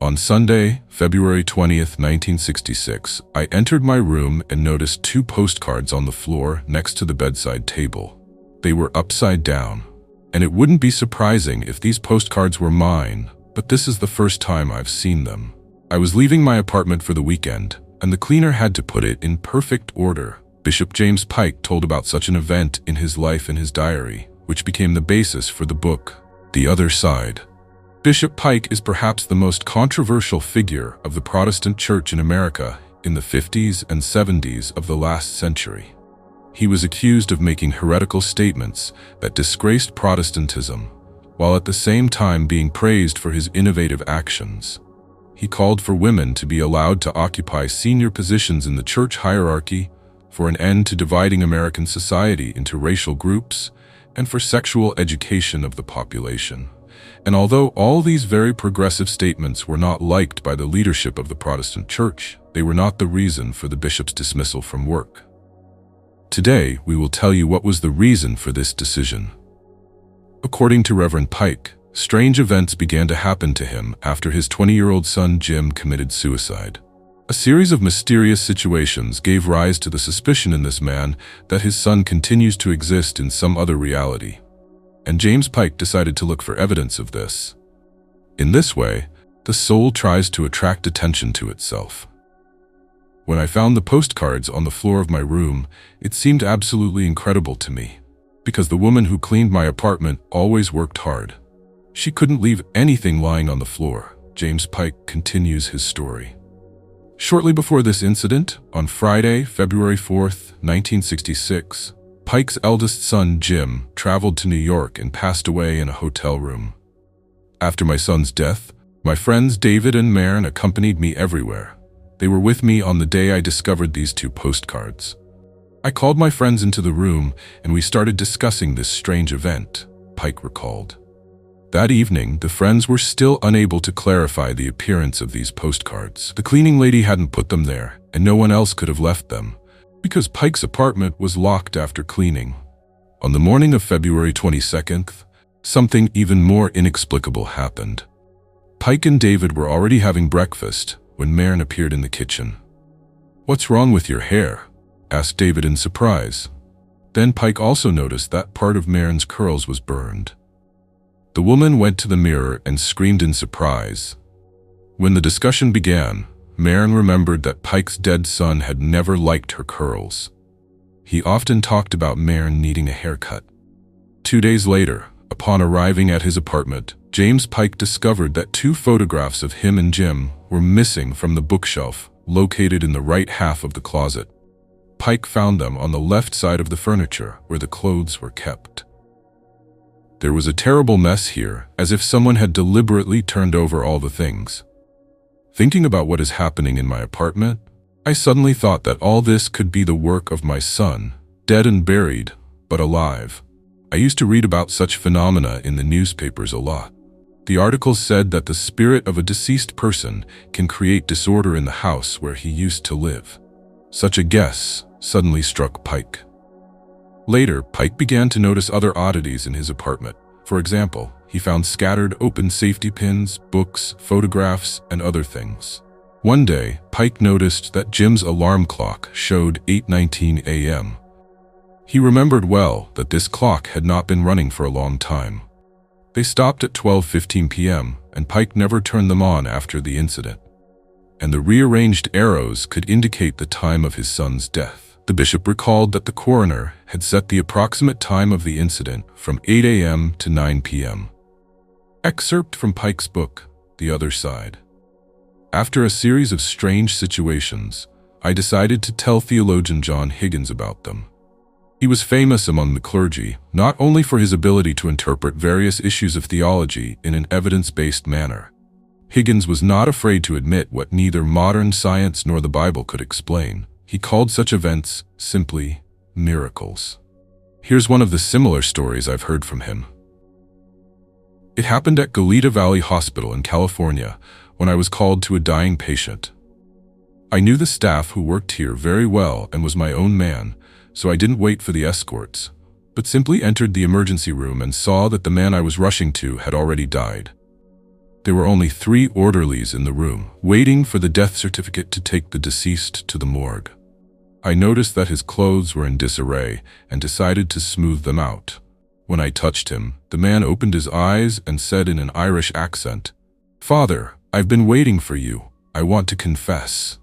On Sunday, February 20th, 1966, I entered my room and noticed 2 postcards on the floor next to the bedside table. They were upside down, and it wouldn't be surprising if these postcards were mine, but this is the first time I've seen them. I was leaving my apartment for the weekend, and the cleaner had to put it in perfect order. Bishop James Pike told about such an event in his life in his diary, which became the basis for the book, The Other Side. Bishop Pike is perhaps the most controversial figure of the Protestant Church in America in the 50s and 70s of the last century. He was accused of making heretical statements that disgraced Protestantism, while at the same time being praised for his innovative actions. He called for women to be allowed to occupy senior positions in the church hierarchy, for an end to dividing American society into racial groups, and for sexual education of the population. And although all these very progressive statements were not liked by the leadership of the Protestant Church, they were not the reason for the bishop's dismissal from work. Today, we will tell you what was the reason for this decision. According to Reverend Pike, strange events began to happen to him after his 20-year-old son Jim committed suicide. A series of mysterious situations gave rise to the suspicion in this man that his son continues to exist in some other reality. And James Pike decided to look for evidence of this. In this way, the soul tries to attract attention to itself. When I found the postcards on the floor of my room, it seemed absolutely incredible to me, because the woman who cleaned my apartment always worked hard. She couldn't leave anything lying on the floor. James Pike continues his story. Shortly before this incident, on Friday, February 4th, 1966, Pike's eldest son, Jim, traveled to New York and passed away in a hotel room. After my son's death, my friends David and Maren accompanied me everywhere. They were with me on the day I discovered these 2 postcards. I called my friends into the room and we started discussing this strange event, Pike recalled. That evening, the friends were still unable to clarify the appearance of these postcards. The cleaning lady hadn't put them there, and no one else could have left them, because Pike's apartment was locked after cleaning. On the morning of February 22nd, something even more inexplicable happened. Pike and David were already having breakfast when Maren appeared in the kitchen. "What's wrong with your hair?" asked David in surprise. Then Pike also noticed that part of Maren's curls was burned. The woman went to the mirror and screamed in surprise. When the discussion began, Maren remembered that Pike's dead son had never liked her curls. He often talked about Maren needing a haircut. 2 days later, upon arriving at his apartment, James Pike discovered that 2 photographs of him and Jim were missing from the bookshelf located in the right half of the closet. Pike found them on the left side of the furniture where the clothes were kept. There was a terrible mess here, as if someone had deliberately turned over all the things. Thinking about what is happening in my apartment, I suddenly thought that all this could be the work of my son, dead and buried, but alive. I used to read about such phenomena in the newspapers a lot. The articles said that the spirit of a deceased person can create disorder in the house where he used to live. Such a guess suddenly struck Pike. Later, Pike began to notice other oddities in his apartment. For example, he found scattered open safety pins, books, photographs, and other things. One day, Pike noticed that Jim's alarm clock showed 8:19 a.m. He remembered well that this clock had not been running for a long time. They stopped at 12:15 p.m., and Pike never turned them on after the incident. And the rearranged arrows could indicate the time of his son's death. The bishop recalled that the coroner had set the approximate time of the incident from 8 a.m. to 9 p.m. Excerpt from Pike's book, The Other Side. After a series of strange situations, I decided to tell theologian John Higgins about them. He was famous among the clergy, not only for his ability to interpret various issues of theology in an evidence-based manner. Higgins was not afraid to admit what neither modern science nor the Bible could explain. He called such events simply miracles. Here's one of the similar stories I've heard from him. It happened at Goleta Valley Hospital in California when I was called to a dying patient. I knew the staff who worked here very well and was my own man, so I didn't wait for the escorts, but simply entered the emergency room and saw that the man I was rushing to had already died. There were only 3 orderlies in the room, waiting for the death certificate to take the deceased to the morgue. I noticed that his clothes were in disarray and decided to smooth them out. When I touched him, the man opened his eyes and said in an Irish accent, "Father, I've been waiting for you. I want to confess."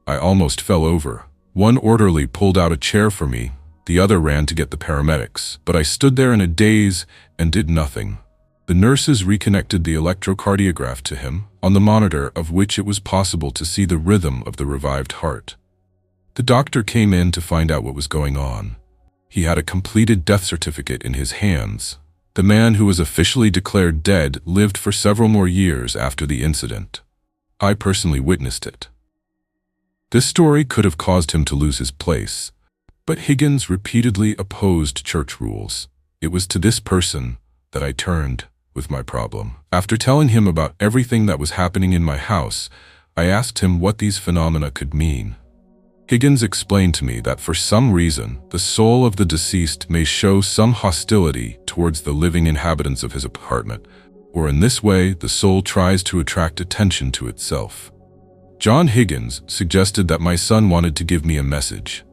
I almost fell over. One orderly pulled out a chair for me, the other ran to get the paramedics, but I stood there in a daze and did nothing. The nurses reconnected the electrocardiograph to him, on the monitor of which it was possible to see the rhythm of the revived heart. The doctor came in to find out what was going on. He had a completed death certificate in his hands. The man who was officially declared dead lived for several more years after the incident. I personally witnessed it. This story could have caused him to lose his place, but Higgins repeatedly opposed church rules. It was to this person that I turned with my problem. After telling him about everything that was happening in my house, I asked him what these phenomena could mean. Higgins explained to me that for some reason, the soul of the deceased may show some hostility towards the living inhabitants of his apartment, or in this way, the soul tries to attract attention to itself. John Higgins suggested that my son wanted to give me a message.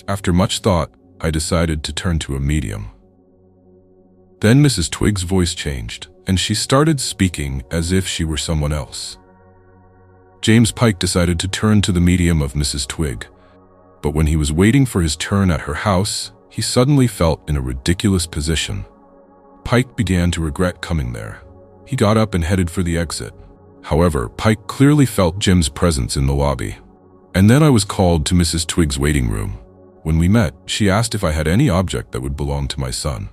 After much thought, I decided to turn to a medium. Then Mrs. Twig's voice changed, and she started speaking as if she were someone else. James Pike decided to turn to the medium of Mrs. Twig, but when he was waiting for his turn at her house, he suddenly felt in a ridiculous position. Pike began to regret coming there. He got up and headed for the exit. However, Pike clearly felt Jim's presence in the lobby. And then I was called to Mrs. Twig's waiting room. When we met, she asked if I had any object that would belong to my son.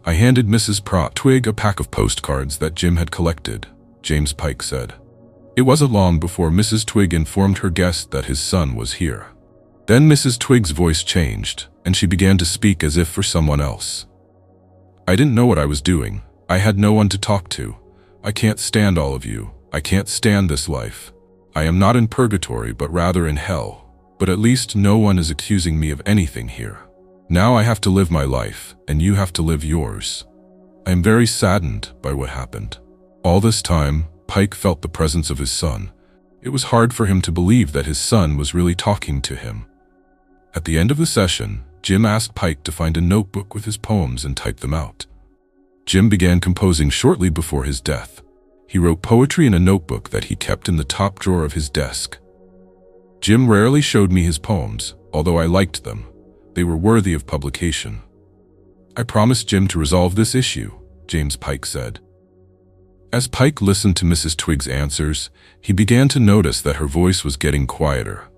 I handed Mrs. Twig a pack of postcards that Jim had collected, James Pike said. It wasn't long before Mrs. Twig informed her guest that his son was here. Then Mrs. Twig's voice changed, and she began to speak as if for someone else. I didn't know what I was doing. I had no one to talk to. I can't stand all of you. I can't stand this life. I am not in purgatory, but rather in hell. But at least no one is accusing me of anything here. Now I have to live my life, and you have to live yours. I am very saddened by what happened. All this time, Pike felt the presence of his son. It was hard for him to believe that his son was really talking to him. At the end of the session, Jim asked Pike to find a notebook with his poems and type them out. Jim began composing shortly before his death. He wrote poetry in a notebook that he kept in the top drawer of his desk. Jim rarely showed me his poems, although I liked them. They were worthy of publication. I promised Jim to resolve this issue, James Pike said. As Pike listened to Mrs. Twig's answers, he began to notice that her voice was getting quieter.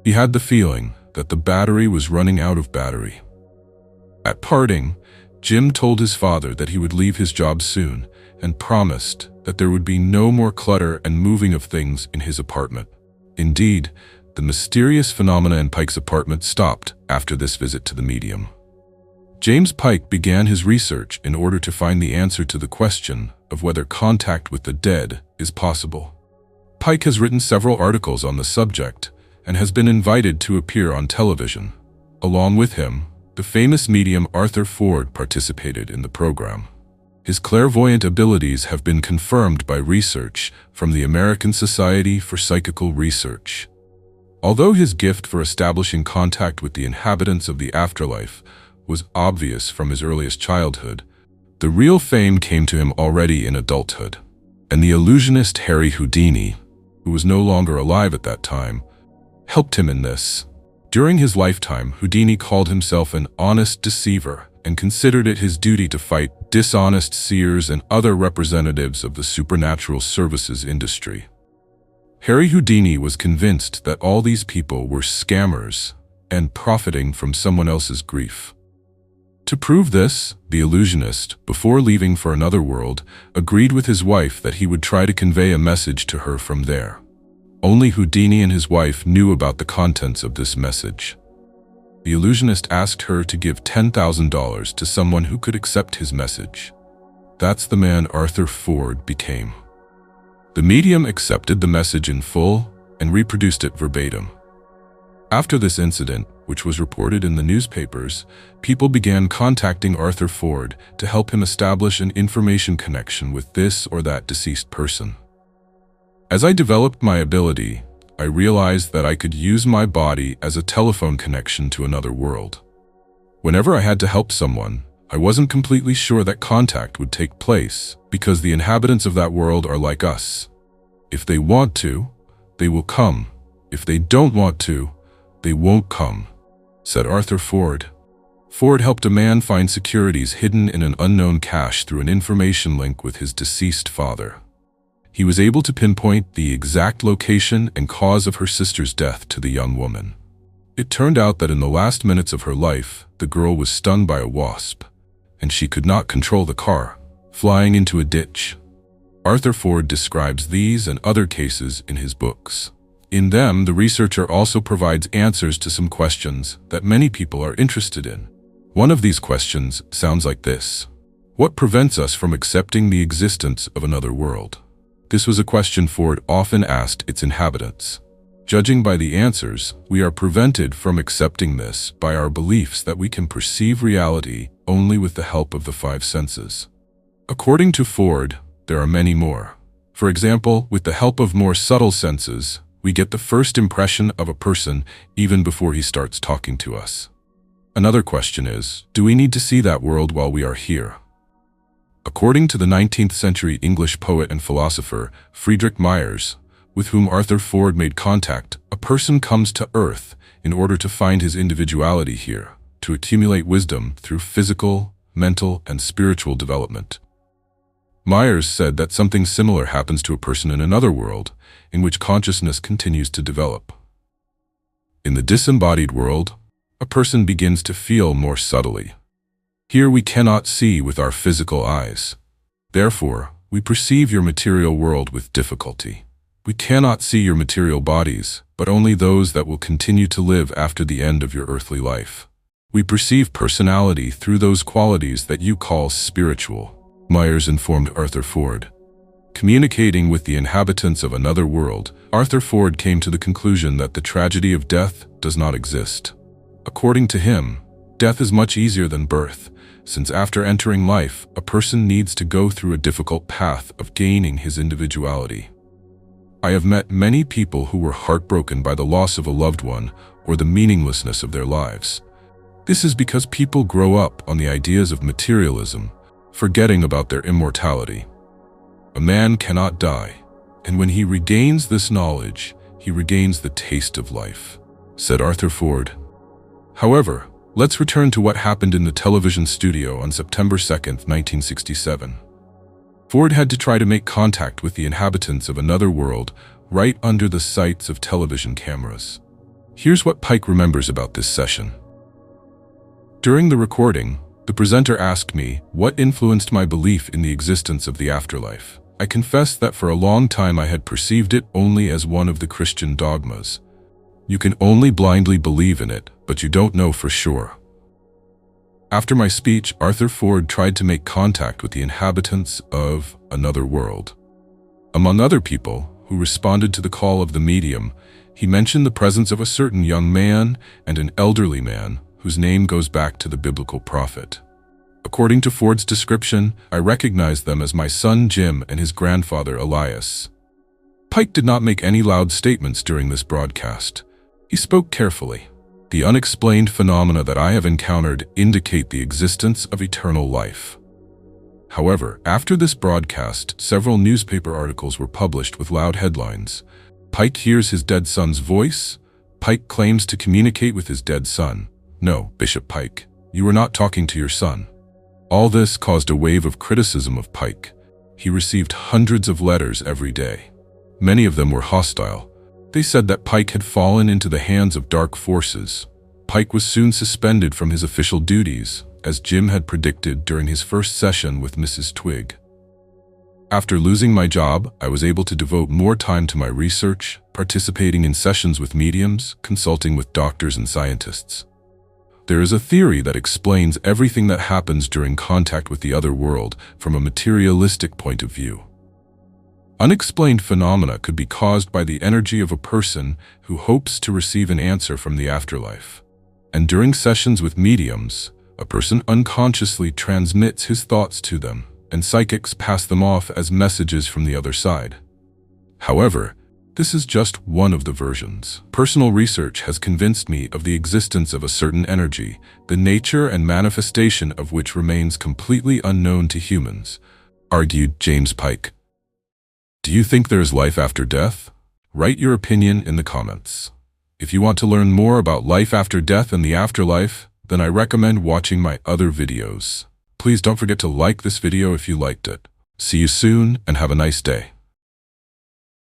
He had the feeling that the battery was running out of battery. At parting, Jim told his father that he would leave his job soon and promised that there would be no more clutter and moving of things in his apartment. Indeed, the mysterious phenomena in Pike's apartment stopped after this visit to the medium. James Pike began his research in order to find the answer to the question of whether contact with the dead is possible. Pike has written several articles on the subject and has been invited to appear on television. Along with him, the famous medium Arthur Ford participated in the program. His clairvoyant abilities have been confirmed by research from the American Society for Psychical Research. Although his gift for establishing contact with the inhabitants of the afterlife was obvious from his earliest childhood, the real fame came to him already in adulthood. And the illusionist Harry Houdini, who was no longer alive at that time, helped him in this. During his lifetime, Houdini called himself an honest deceiver and considered it his duty to fight dishonest seers and other representatives of the supernatural services industry. Harry Houdini was convinced that all these people were scammers and profiting from someone else's grief. To prove this, the illusionist, before leaving for another world, agreed with his wife that he would try to convey a message to her from there. Only Houdini and his wife knew about the contents of this message. The illusionist asked her to give $10,000 to someone who could accept his message. That's the man Arthur Ford became. The medium accepted the message in full and reproduced it verbatim. After this incident, which was reported in the newspapers, people began contacting Arthur Ford to help him establish an information connection with this or that deceased person. As I developed my ability, I realized that I could use my body as a telephone connection to another world. Whenever I had to help someone, I wasn't completely sure that contact would take place because the inhabitants of that world are like us. If they want to, they will come. If they don't want to, they won't come, said Arthur Ford. Ford helped a man find securities hidden in an unknown cache through an information link with his deceased father. He was able to pinpoint the exact location and cause of her sister's death to the young woman. It turned out that in the last minutes of her life, the girl was stung by a wasp, and she could not control the car, flying into a ditch. Arthur Ford describes these and other cases in his books. In them, the researcher also provides answers to some questions that many people are interested in. One of these questions sounds like this: what prevents us from accepting the existence of another world? This was a question Ford often asked its inhabitants. Judging by the answers, we are prevented from accepting this by our beliefs that we can perceive reality only with the help of the five senses. According to Ford, there are many more. For example, with the help of more subtle senses, we get the first impression of a person even before he starts talking to us. Another question is, do we need to see that world while we are here? According to the 19th century English poet and philosopher Friedrich Myers, with whom Arthur Ford made contact, a person comes to Earth in order to find his individuality here, to accumulate wisdom through physical, mental, and spiritual development. Myers said that something similar happens to a person in another world, in which consciousness continues to develop. In the disembodied world, a person begins to feel more subtly. Here we cannot see with our physical eyes. Therefore, we perceive your material world with difficulty. We cannot see your material bodies, but only those that will continue to live after the end of your earthly life. We perceive personality through those qualities that you call spiritual, Myers informed Arthur Ford. Communicating with the inhabitants of another world, Arthur Ford came to the conclusion that the tragedy of death does not exist. According to him, death is much easier than birth, since after entering life, a person needs to go through a difficult path of gaining his individuality. I have met many people who were heartbroken by the loss of a loved one or the meaninglessness of their lives. This is because people grow up on the ideas of materialism, forgetting about their immortality. A man cannot die, and when he regains this knowledge, he regains the taste of life, said Arthur Ford. However, let's return to what happened in the television studio on September 2nd, 1967. Ford had to try to make contact with the inhabitants of another world right under the sights of television cameras. Here's what Pike remembers about this session. During the recording, the presenter asked me what influenced my belief in the existence of the afterlife. I confessed that for a long time I had perceived it only as one of the Christian dogmas. You can only blindly believe in it, but you don't know for sure. After my speech, Arthur Ford tried to make contact with the inhabitants of another world. Among other people who responded to the call of the medium, he mentioned the presence of a certain young man and an elderly man whose name goes back to the biblical prophet. According to Ford's description, I recognized them as my son Jim and his grandfather Elias. Pike did not make any loud statements during this broadcast. He spoke carefully. The unexplained phenomena that I have encountered indicate the existence of eternal life. However, after this broadcast, several newspaper articles were published with loud headlines. Pike hears his dead son's voice. Pike claims to communicate with his dead son. No, Bishop Pike, you were not talking to your son. All this caused a wave of criticism of Pike. He received hundreds of letters every day. Many of them were hostile. They said that Pike had fallen into the hands of dark forces. Pike was soon suspended from his official duties, as Jim had predicted during his first session with Mrs. Twig. After losing my job, I was able to devote more time to my research, participating in sessions with mediums, consulting with doctors and scientists. There is a theory that explains everything that happens during contact with the other world from a materialistic point of view. Unexplained phenomena could be caused by the energy of a person who hopes to receive an answer from the afterlife. And during sessions with mediums, a person unconsciously transmits his thoughts to them, and psychics pass them off as messages from the other side. However, this is just one of the versions. Personal research has convinced me of the existence of a certain energy, the nature and manifestation of which remains completely unknown to humans, argued James Pike. Do you think there is life after death? Write your opinion in the comments. If you want to learn more about life after death and the afterlife, then I recommend watching my other videos. Please don't forget to like this video if you liked it. See you soon and have a nice day.